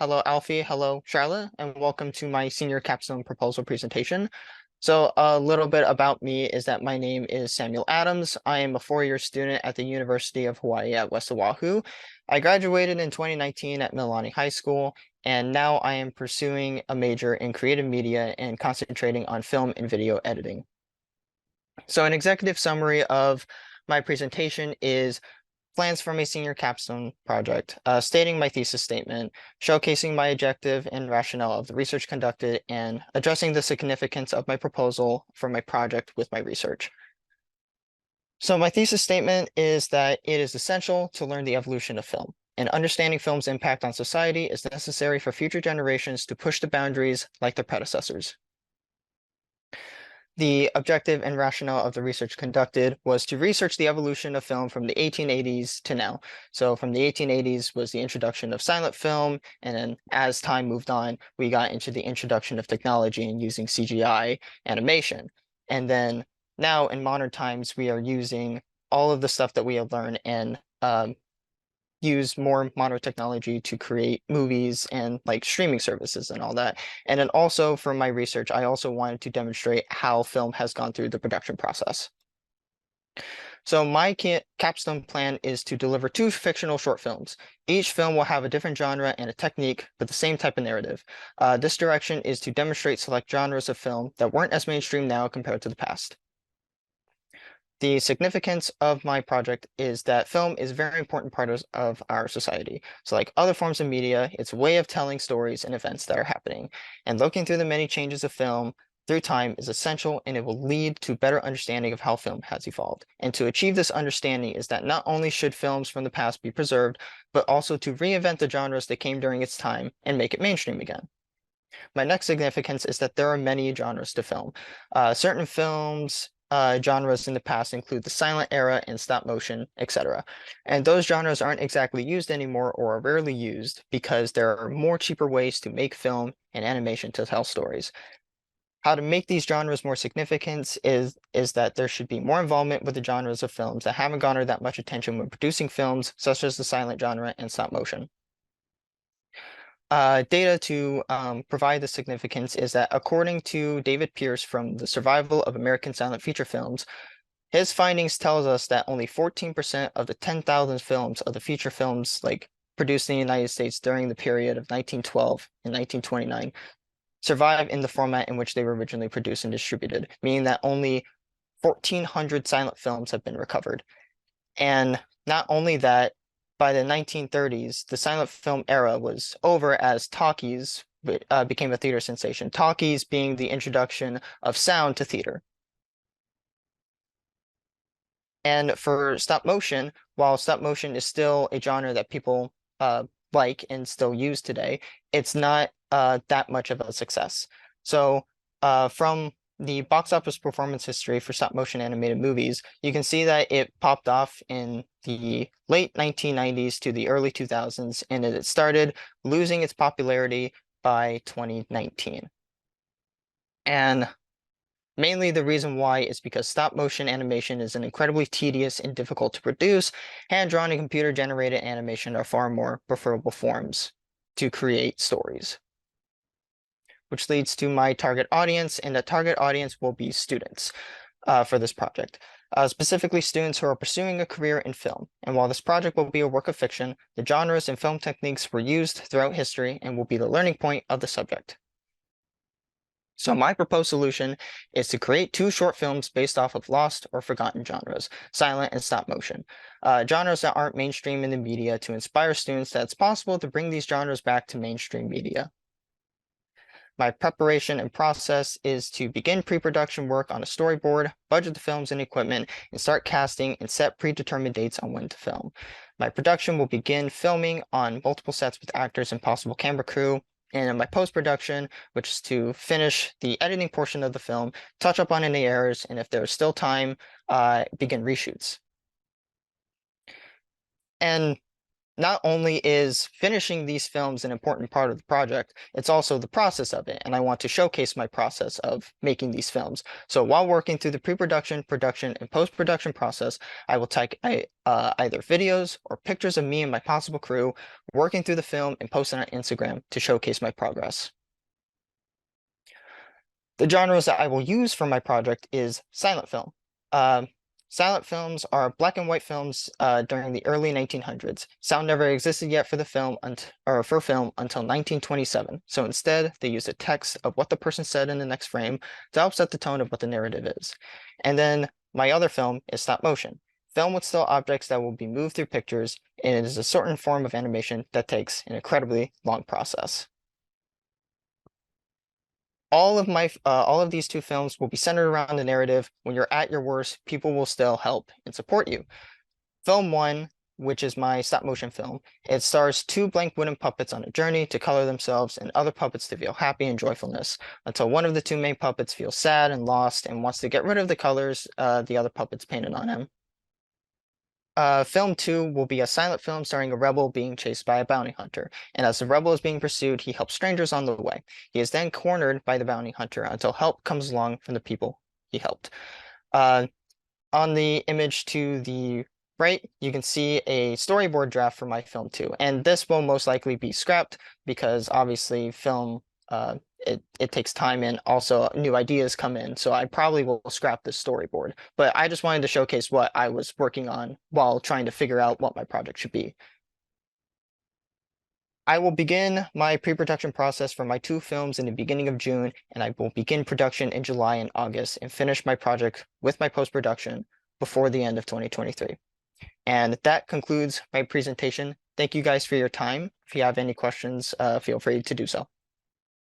Hello, Alfie. Hello, Charlotte, and welcome to my senior capstone proposal presentation. So a little bit about me is that my name is Samuel Adams. I am a four-year student at the University of Hawaii at West Oahu. I graduated in 2019 at Mililani High School, and now I am pursuing a major in creative media and concentrating on film and video editing. So an executive summary of my presentation is plans for my senior capstone project, stating my thesis statement, showcasing my objective and rationale of the research conducted, and addressing the significance of my proposal for my project with my research. So my thesis statement is that it is essential to learn the evolution of film, and understanding film's impact on society is necessary for future generations to push the boundaries like their predecessors. The objective and rationale of the research conducted was to research the evolution of film from the 1880s to now. So from the 1880s was the introduction of silent film, and then as time moved on, we got into the introduction of technology and using CGI animation. And then now in modern times, we are using all of the stuff that we have learned and use more modern technology to create movies and like streaming services and all that. And then also from my research, I also wanted to demonstrate how film has gone through the production process. So my capstone plan is to deliver two fictional short films. Each film will have a different genre and a technique, but the same type of narrative. This direction is to demonstrate select genres of film that weren't as mainstream now compared to the past. The significance of my project is that film is a very important part of our society. So like other forms of media, it's a way of telling stories and events that are happening. And looking through the many changes of film through time is essential, and it will lead to better understanding of how film has evolved. And to achieve this understanding is that not only should films from the past be preserved, but also to reinvent the genres that came during its time and make it mainstream again. My next significance is that there are many genres to film. Certain films genres in the past include the silent era and stop motion, etc. And those genres aren't exactly used anymore or are rarely used because there are more cheaper ways to make film and animation to tell stories. How to make these genres more significant is that there should be more involvement with the genres of films that haven't garnered that much attention when producing films, such as the silent genre and stop motion. Data to provide the significance is that according to David Pierce from the Survival of American Silent Feature Films, his findings tells us that only 14% of the 10,000 films of the feature films like produced in the United States during the period of 1912 and 1929 survive in the format in which they were originally produced and distributed, meaning that only 1,400 silent films have been recovered. And not only that, by the 1930s, the silent film era was over as talkies became a theater sensation. Talkies being the introduction of sound to theater. And for stop motion, while stop motion is still a genre that people like and still use today, it's not that much of a success. So from the box office performance history for stop motion animated movies, you can see that it popped off in the late 1990s to the early 2000s, and it started losing its popularity by 2019. And mainly the reason why is because stop motion animation is an incredibly tedious and difficult to produce. Hand-drawn and computer-generated animation are far more preferable forms to create stories. Which leads to my target audience, and the target audience will be students for this project. Specifically students who are pursuing a career in film. And while this project will be a work of fiction, the genres and film techniques were used throughout history and will be the learning point of the subject. So my proposed solution is to create two short films based off of lost or forgotten genres, silent and stop motion. Genres that aren't mainstream in the media to inspire students that it's possible to bring these genres back to mainstream media. My preparation and process is to begin pre-production work on a storyboard, budget the films and equipment, and start casting and set predetermined dates on when to film. My production will begin filming on multiple sets with actors and possible camera crew, and in my post-production, which is to finish the editing portion of the film, touch up on any errors, and if there's still time, begin reshoots. And not only is finishing these films an important part of the project, it's also the process of it. And I want to showcase my process of making these films. So while working through the pre-production, production, and post-production process, I will take either videos or pictures of me and my possible crew working through the film and post it on Instagram to showcase my progress. The genres that I will use for my project is silent film. Um, Silent films are black and white films during the early 1900s. Sound never existed yet for the film or for film until 1927. So instead, they use the text of what the person said in the next frame to help set the tone of what the narrative is. And then my other film is stop motion. Film with still objects that will be moved through pictures, and it is a certain form of animation that takes an incredibly long process. All of these two films will be centered around the narrative. When you're at your worst, people will still help and support you. Film one, which is my stop motion film, it stars two blank wooden puppets on a journey to color themselves and other puppets to feel happy and joyfulness until one of the two main puppets feels sad and lost and wants to get rid of the colors the other puppets painted on him. Film two will be a silent film starring a rebel being chased by a bounty hunter, and as the rebel is being pursued, he helps strangers on the way. He is then cornered by the bounty hunter until help comes along from the people he helped. Uh, on the image to the right, you can see a storyboard draft for my film two, and this will most likely be scrapped because obviously film it takes time and also new ideas come in. So I probably will scrap the storyboard. But I just wanted to showcase what I was working on while trying to figure out what my project should be. I will begin my pre-production process for my two films in the beginning of June, and I will begin production in July and August and finish my project with my post-production before the end of 2023. And that concludes my presentation. Thank you guys for your time. If you have any questions, feel free to do so.